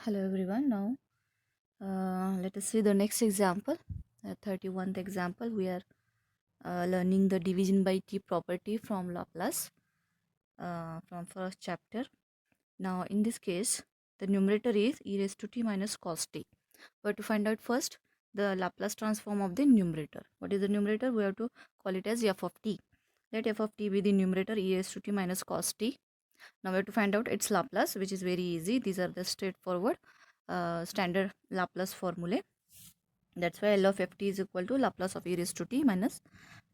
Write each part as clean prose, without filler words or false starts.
Hello everyone. Now let us see the next example. 31st example. We are learning the division by t property from Laplace from first chapter. Now in this case, the numerator is e raised to t minus cos t. We have to find out first the Laplace transform of the numerator. What is the numerator? We have to call it as f of t. Let f of t be the numerator e raised to t minus cos t. Now we have to find out its Laplace, which is very easy. These are the straightforward standard Laplace formulae. That's why L of ft is equal to Laplace of e raised to t minus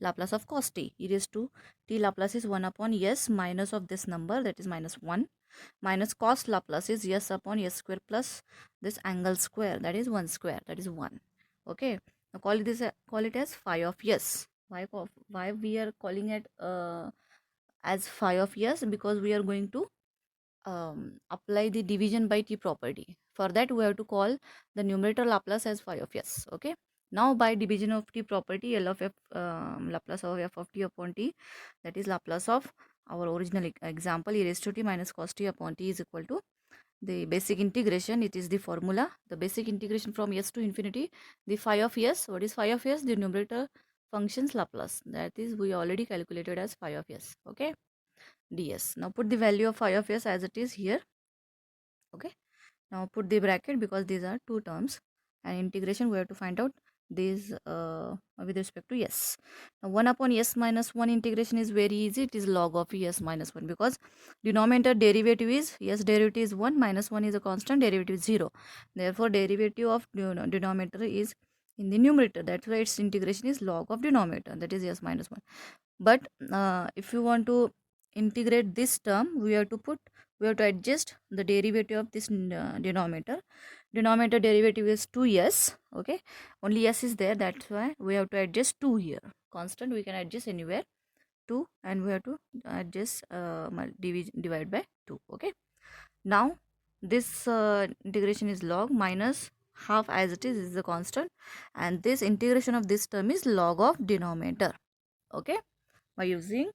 Laplace of cos t. E raised to t Laplace is 1 upon s minus of this number, that is minus 1, minus cos Laplace is s upon s square plus this angle square, that is 1 square, that is 1. Okay, now call it as phi of s. Why we are calling it as phi of s? Because we are going to apply the division by t property. For that we have to call the numerator Laplace as phi of s. Okay, now by division of t property, L of f Laplace of f of t upon t, that is Laplace of our original example e raised to t minus cos t upon t is equal to the basic integration. It is the formula, the basic integration from s to infinity, the phi of s. What is phi of s? The numerator function's Laplace, that is we already calculated as phi of s. Okay, ds. Now put the value of phi of s as it is here. Okay, now put the bracket because these are two terms, and integration we have to find out these with respect to s. Now 1 upon s minus 1 integration is very easy. It is log of s minus 1 because denominator derivative is s derivative is 1, minus 1 is a constant, derivative is 0. Therefore derivative of denominator is in the numerator. That's why its integration is log of denominator, that is s minus 1. But if you want to integrate this term, we have to adjust the derivative of this denominator. Denominator derivative is 2s. Okay, only s is there, that's why we have to adjust 2 here. Constant we can adjust anywhere, 2, and we have to adjust divide by 2. Okay, now this integration is log, minus half as it is the constant, and this integration of this term is log of denominator. Okay, by using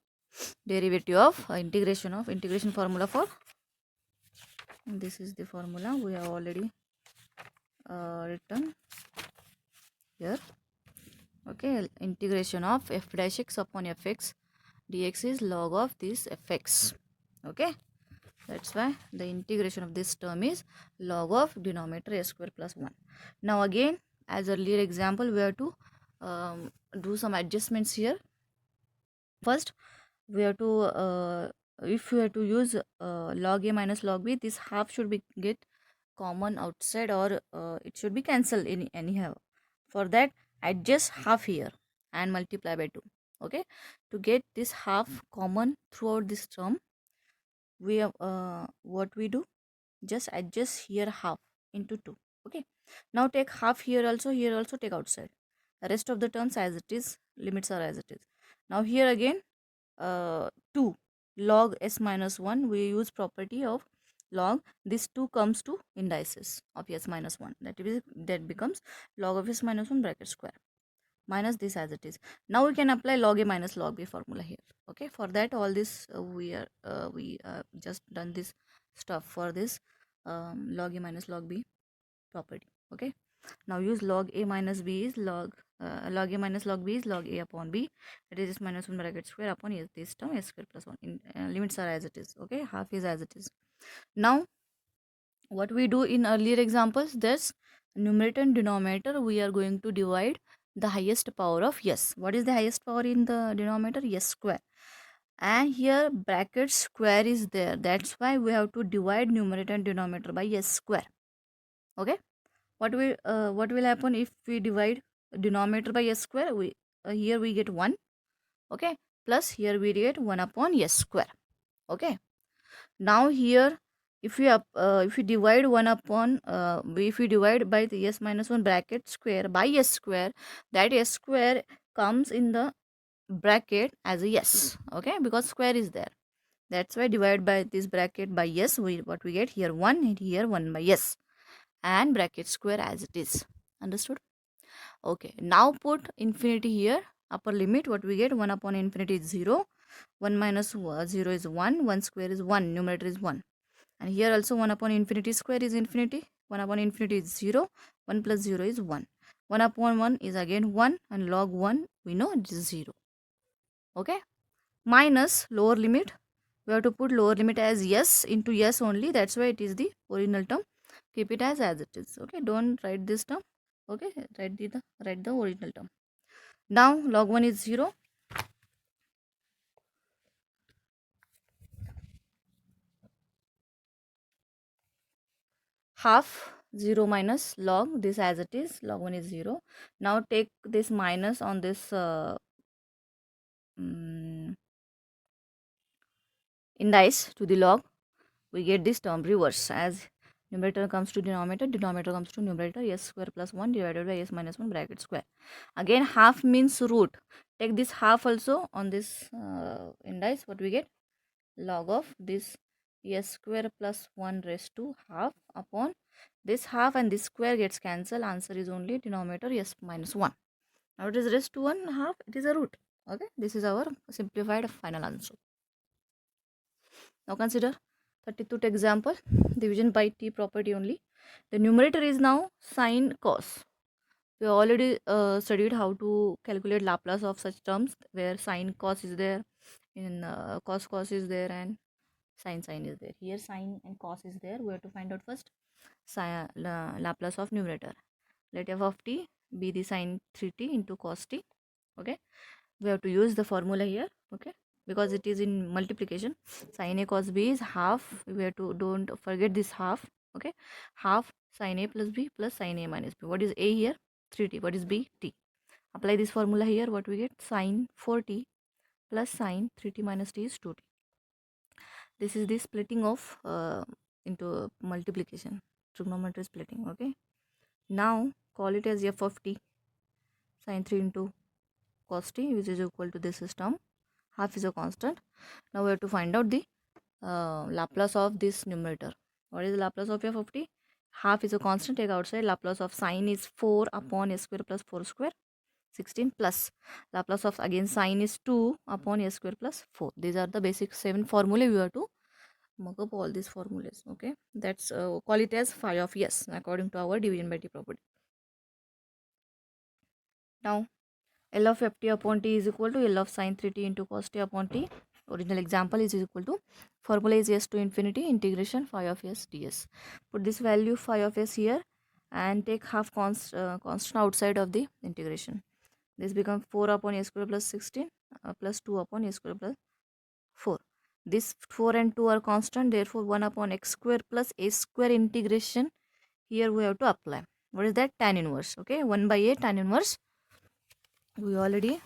derivative of integration formula for, this is the formula we have already written here. Okay, integration of f dash x upon fx dx is log of this fx. Okay, that's why the integration of this term is log of denominator s square plus 1. Now again, as earlier example, we have to do some adjustments here. First we have to if we have to use log a minus log b, this half should be get common outside, or it should be cancelled in anyhow. For that, adjust half here and multiply by 2. Okay, to get this half common throughout this term, we have what we do, just adjust here half into 2. Okay, now take half here also take outside. The rest of the terms as it is, limits are as it is. Now here again 2 log s minus 1, we use property of log, this 2 comes to indices of s minus 1, that becomes log of s minus 1 bracket square minus this as it is. Now we can apply log a minus log b formula here. Okay, for that all this we just done this stuff for this log a minus log b property. Okay, now use log a minus b is log a minus log b is log a upon b, that is s minus 1 bracket square upon s, this term s square plus 1 in, limits are as it is. Okay, half is as it is. Now what we do in earlier examples, this numerator and denominator we are going to divide the highest power of s. What is the highest power in the denominator? S square, and here bracket square is there, that's why we have to divide numerator and denominator by s square. Okay, what will happen if we divide denominator by s square? We here we get 1. Okay, plus here we get 1 upon s square. Okay, now here if we divide 1 upon if we divide by the s minus 1 bracket square by s square, that s square comes in the bracket as a s. Okay, because square is there, that's why divide by this bracket by s, what we get here 1 and here 1 by s, and bracket square as it is. Understood? Okay, now put infinity here, upper limit, what we get, 1 upon infinity is 0, 1 minus 0 is 1, 1 square is 1, numerator is 1, and here also 1 upon infinity square is infinity, 1 upon infinity is 0. 1 plus 0 is 1. 1 upon 1 is again 1, and log 1 we know it is 0. Okay. Minus lower limit. We have to put lower limit as yes into yes only. That's why it is the original term. Keep it as it is. Okay. Don't write this term. Okay. Write the original term. Now log 1 is 0. Half 0 minus log this as it is. Log 1 is 0. Now take this minus on this indice to the log. We get this term reverse as numerator comes to denominator, denominator comes to numerator, s square plus 1 divided by s minus 1 bracket square. Again half means root. Take this half also on this indice. What we get? Log of this s square plus 1 raised to half upon this half, and this square gets cancelled. Answer is only denominator s minus 1. Now it is raised to 1 half. It is a root. Okay. This is our simplified final answer. Now consider 32th example, division by t property only. The numerator is now sine cos. We already studied how to calculate Laplace of such terms where sine cos is there, in cos is there, and sine is there. Here sine and cos is there. We have to find out first Laplace of numerator. Let f of t be the sine 3t into cos t. Okay. We have to use the formula here. Okay. Because it is in multiplication. Sine a cos b is half. We have to, don't forget this half. Okay. Half sine a plus b plus sine a minus b. What is a here? 3t. What is b? T. Apply this formula here. What we get? Sine 4t plus sine 3t minus t is 2t. This is the splitting of into multiplication. Trigonometry splitting. Okay. Now call it as f of t. Sine 3 into cos t, which is equal to this term. Half is a constant. Now we have to find out the Laplace of this numerator. What is the Laplace of f of t? Half is a constant. Take outside. Laplace of sine is 4 upon s square plus 4 square, 16 plus Laplace of again sine is 2 upon s square plus 4. These are the basic 7 formulae. We have to mug up all these formulas. Okay, that's call it as phi of s according to our division by t property. Now L of ft upon t is equal to L of sine 3t into cos t upon t. Original example is equal to, formula is s to infinity integration phi of s ds. Put this value phi of s here and take half constant outside of the integration. This becomes 4 upon a square plus 16 plus 2 upon a square plus 4. This 4 and 2 are constant, therefore 1 upon x square plus a square integration. Here we have to apply. What is that? Tan inverse. Okay, 1 by a tan inverse. We already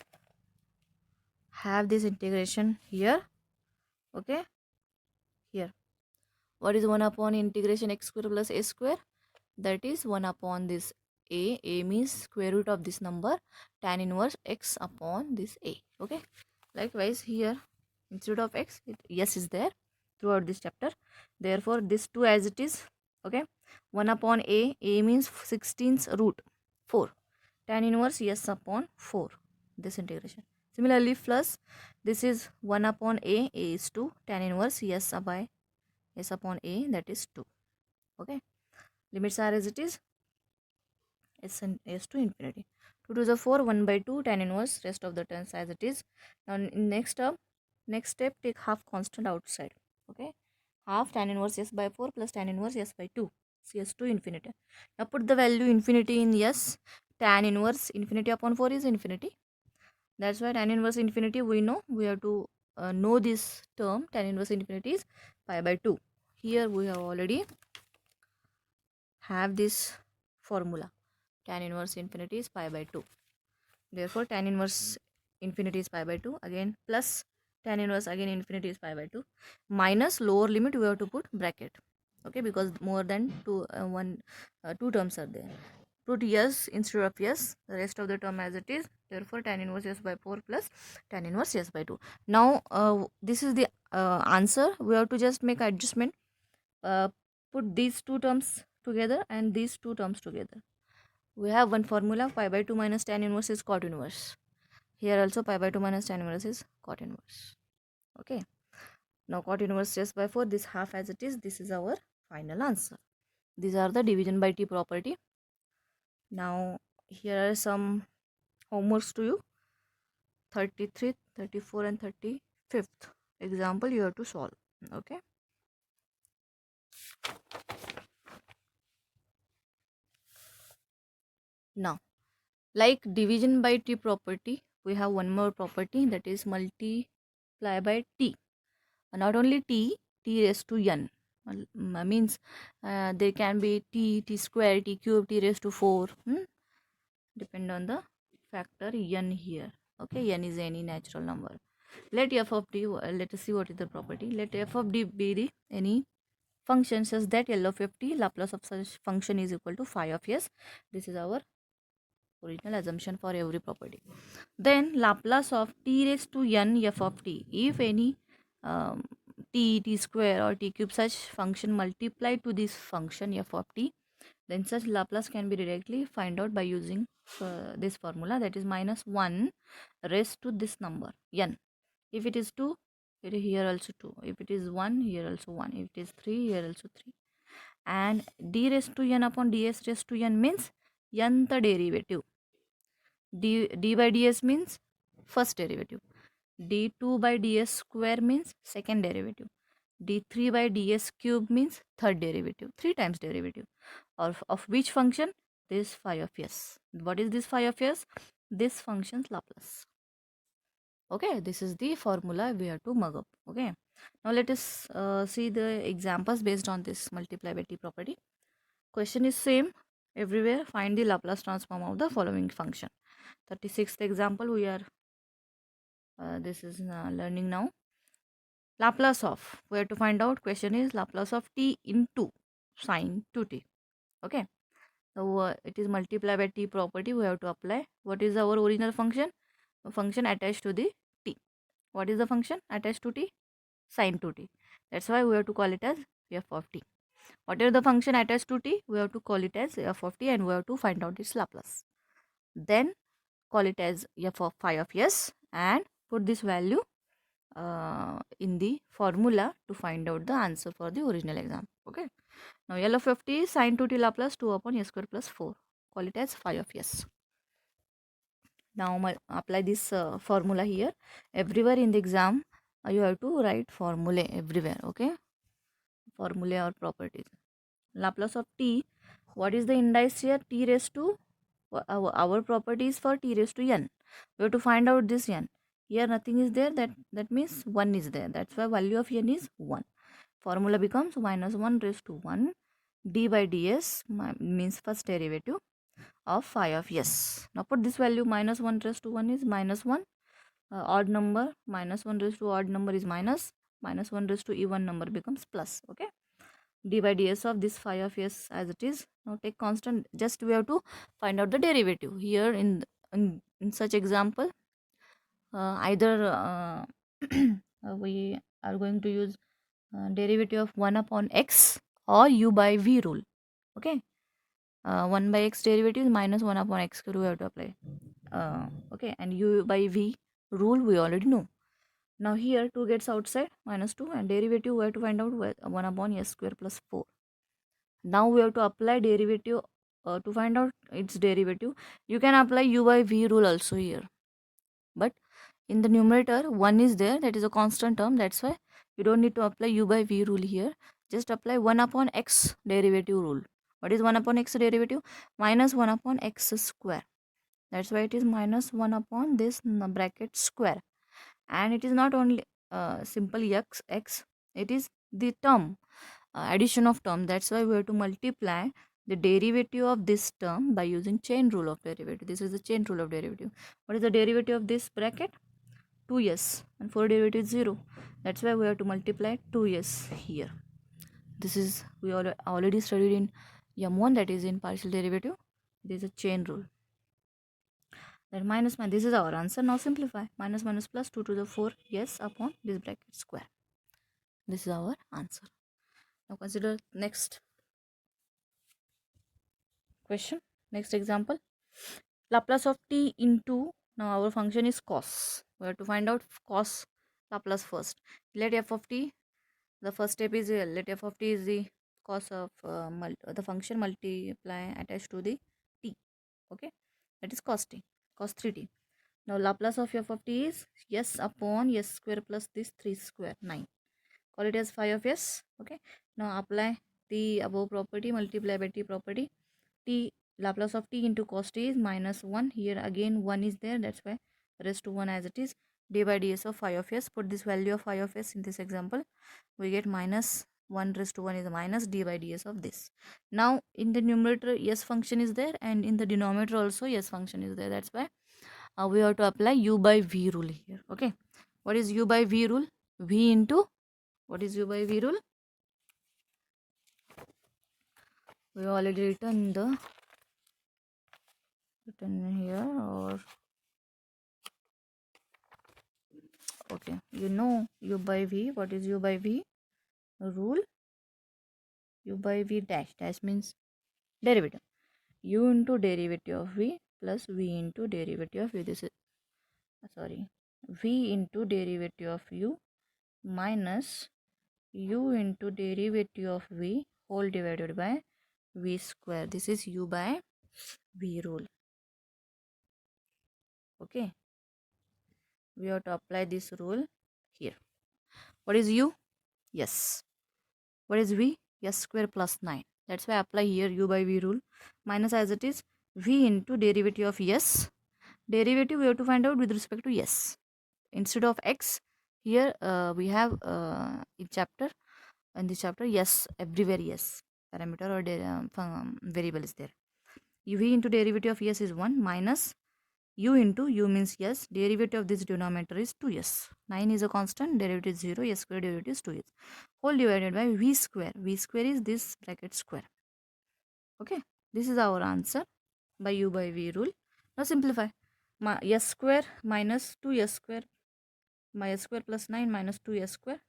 have this integration here. Okay, here. What is 1 upon integration x square plus a square? That is 1 upon this a. A means square root of this number. Tan inverse x upon this a. Okay. Likewise here, instead of x, yes is there throughout this chapter. Therefore this 2 as it is. Okay. 1 upon a. A means 16's root 4. Tan inverse yes upon 4. This integration. Similarly, plus this is 1 upon a is 2. Tan inverse yes by s upon a, that is 2. Okay. Limits are as it is, s to infinity. 2 to the 4, 1 by 2, tan inverse, rest of the terms as it is. Now in next term, next step, take half constant outside. Okay. Half tan inverse s by 4 plus tan inverse s by 2. S to infinity. Now put the value infinity in s. Tan inverse infinity upon 4 is infinity. That's why tan inverse infinity we know. We have to know this term. Tan inverse infinity is pi by 2. Here we have already have this formula. Tan inverse infinity is pi by 2. Therefore tan inverse infinity is pi by 2. Again plus tan inverse again infinity is pi by 2. Minus lower limit we have to put bracket. Okay, because more than two terms are there. Put yes instead of yes, the rest of the term as it is. Therefore tan inverse s by 4 plus tan inverse s by 2. Now this is the answer. We have to just make adjustment. Put these two terms together and these two terms together. We have one formula, pi by 2 minus tan inverse is cot inverse. Here also pi by 2 minus tan inverse is cot inverse. Okay. Now cot inverse s by 4, this half as it is. This is our final answer. These are the division by t property. Now here are some homeworks to you. 33, 34 and 35th example you have to solve. Okay. Now, like division by t property, we have one more property, that is multiply by t. Not only t raised to n. Means there can be t square, t cube, t raised to 4. Depend on the factor n here. Okay, n is any natural number. Let f of d, let us see what is the property. Let f of d be the any function such that L of f t, Laplace of such function is equal to phi of s. This is our original assumption for every property. Then Laplace of t raised to n f of t. If any t square or t cube such function multiplied to this function f of t, then such Laplace can be directly find out by using this formula, that is minus 1 raised to this number n. If it is 2, it is here also 2. If it is 1, here also 1. If it is 3, here also 3. And d raised to n upon ds raised to n means nth derivative. d by ds means first derivative. d2 by ds square means second derivative. d3 by ds cube means third derivative, 3 times derivative. Of which function? This phi of s. What is this phi of s? This function's Laplace. Okay, this is the formula we have to mug up. Okay, now let us see the examples based on this multiply by t property. Question is same everywhere. Find the Laplace transform of the following function. 36th example we are this is learning now. Laplace of, we have to find out, question is Laplace of t into sine 2t. Okay, so it is multiply by t property we have to apply. What is our original function? A function attached to the t. What is the function attached to t? Sine 2t. That's why we have to call it as f of t. Whatever the function attached to t, we have to call it as f of t, and we have to find out its Laplace. Then call it as f of phi of s and put this value in the formula to find out the answer for the original example. Okay. Now L of f t is sine 2t Laplace 2 upon s square plus 4. Call it as phi of s. Now apply this formula here. Everywhere in the exam, you have to write formula everywhere. Okay. Formula or properties. Laplace of t. What is the index here? T raised to our properties for t raised to n. We have to find out this n. Here nothing is there. That means 1 is there. That's why value of n is 1. Formula becomes minus 1 raised to 1 d by ds means first derivative of phi of s. Now put this value minus 1 raised to 1 is minus 1. Odd number minus 1 raised to odd number is minus. Minus 1 raised to even number becomes plus. Okay. D by ds of this phi of s as it is. Now take constant. Just we have to find out the derivative. Here in such example, either we are going to use derivative of 1 upon x or u by v rule. Okay. 1 by x derivative is minus 1 upon x square we have to apply. Okay, and u by v rule we already know. Now here 2 gets outside, minus 2, and derivative we have to find out 1 upon s square plus 4. Now we have to apply derivative to find out its derivative. You can apply u by v rule also here, but in the numerator 1 is there, that is a constant term. That's why you don't need to apply u by v rule here. Just apply 1 upon x derivative rule. What is 1 upon x derivative? Minus 1 upon x square. That's why it is minus 1 upon this bracket square. And it is not only simple x, it is the term, addition of term. That's why we have to multiply the derivative of this term by using chain rule of derivative. This is the chain rule of derivative. What is the derivative of this bracket? 2s, and 4 derivative is 0. That's why we have to multiply 2s here. This is we already studied in m1, that is in partial derivative. This is a chain rule. That minus this is our answer. Now simplify. Minus minus plus 2 to the 4 yes upon this bracket square. This is our answer. Now consider next question. Next example. Laplace of t into, now our function is cos. We have to find out cos Laplace first. Let f of t, the first step is let f of t is the cos of the function multiply attached to the t. Okay, that is cos t, cos 3t. Now Laplace of f of t is s upon s square plus this 3 square 9. Call it as phi of s. Okay, now apply the above property, multiply by t property. T Laplace of t into cos t is minus 1. Here again 1 is there, that's why raised to 1 as it is. D by ds of phi of s. Put this value of phi of s in this example. We get minus 1 raised to 1 is minus d by ds of this. Now in the numerator s function is there, and in the denominator also s function is there. That's why we have to apply u by v rule here. Okay, what is u by v rule? V into, what is u by v rule? We already written here, or okay, you know u by v. What is u by v rule? U by v dash, dash means derivative. U into derivative of v plus v into derivative of v. This is sorry, v into derivative of u minus u into derivative of v whole divided by v square. This is u by v rule. Okay, we have to apply this rule here. What is u? Yes. What is v? S square plus 9. That's why I apply here u by v rule. Minus as it is v into derivative of s. Derivative we have to find out with respect to s. Instead of x, here we have in this chapter yes, everywhere yes. Parameter or variable is there. V into derivative of s is 1 minus u into u means yes, derivative of this denominator is 2s. 9 is a constant, derivative is 0, s square derivative is 2s. Whole divided by v square. V square is this bracket square. Okay, this is our answer by u by v rule. Now simplify. S square minus 2s square, my s square plus 9 minus 2s square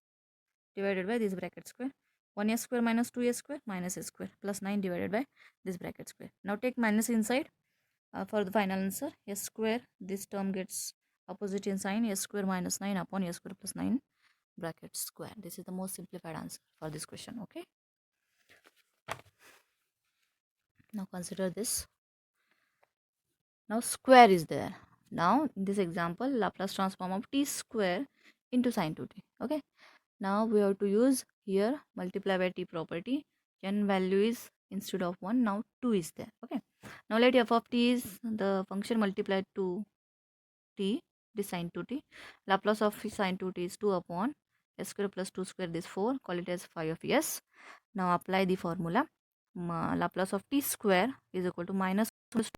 divided by this bracket square. 1s square minus 2s square minus s square plus 9 divided by this bracket square. Now take minus inside. For the final answer, s square, this term gets opposite in sign, s square minus 9 upon s square plus 9 bracket square. This is the most simplified answer for this question. Okay, now consider this. Now square is there. Now in this example, Laplace transform of t square into sin 2t. Okay, now we have to use here multiply by t property. N value is instead of 1, now 2 is there. Okay, now let f of t is the function multiplied to t, this sin 2t. Laplace of sin 2t is 2 upon s square plus 2 square, this 4. Call it as phi of s. Now apply the formula. Laplace of t square is equal to minus